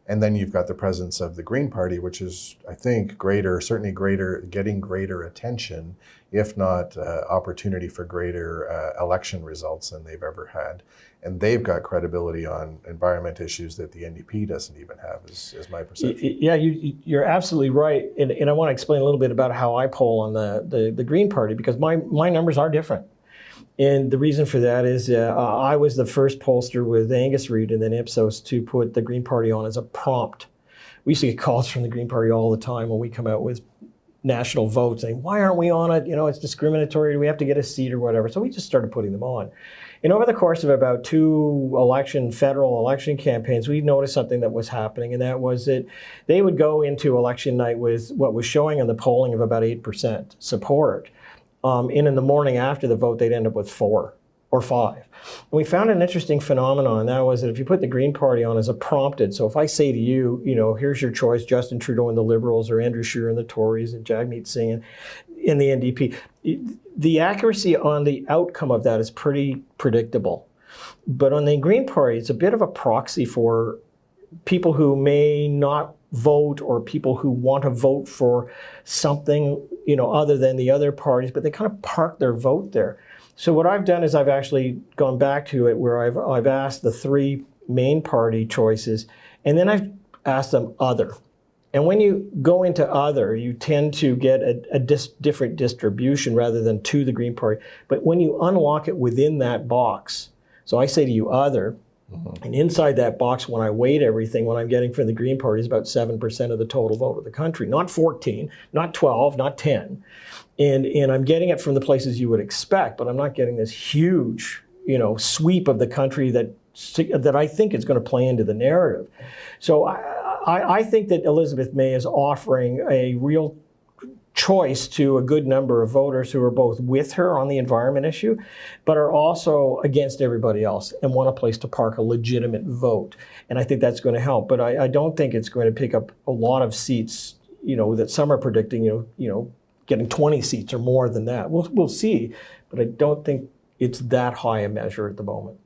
And then you've got the presence of the Green Party, which is, I think, greater, certainly greater, getting greater attention, if not opportunity for greater election results than they've ever had. And they've got credibility on environment issues that the NDP doesn't even have, is my perception. Yeah, you're absolutely right. And I want to explain a little bit about how I poll on the Green Party, because my numbers are different. And the reason for that is I was the first pollster with Angus Reid and then Ipsos to put the Green Party on as a prompt. We used to get calls from the Green Party all the time when we come out with national votes saying, why aren't we on it? You know, it's discriminatory. Do we have to get a seat or whatever? So we just started putting them on. And over the course of about 2 federal election campaigns, we noticed something that was happening, and that was that they would go into election night with what was showing on the polling of about 8% support. And in the morning after the vote, they'd end up with 4 or 5. And we found an interesting phenomenon, and that was that if you put the Green Party on as a prompted, so if I say to you, you know, here's your choice, Justin Trudeau and the Liberals, or Andrew Scheer and the Tories, and Jagmeet Singh in the NDP, the accuracy on the outcome of that is pretty predictable. But on the Green Party, it's a bit of a proxy for people who may not vote, or people who want to vote for something, you know, other than the other parties, but they kind of park their vote there. So what I've done is I've actually gone back to it where I've asked the 3 main party choices, and then I've asked them other. And when you go into other, you tend to get a different distribution rather than to the Green Party. But when you unlock it within that box, so I say to you other, and inside that box, when I weight everything, what I'm getting from the Green Party is about 7% of the total vote of the country. Not 14, not 12, not 10. And I'm getting it from the places you would expect, but I'm not getting this huge, you know, sweep of the country that I think is going to play into the narrative. So I think that Elizabeth May is offering a real choice to a good number of voters who are both with her on the environment issue, but are also against everybody else and want a place to park a legitimate vote. And I think that's going to help. But I don't think it's going to pick up a lot of seats, you know, that some are predicting, you know, getting 20 seats or more than that. We'll see. But I don't think it's that high a measure at the moment.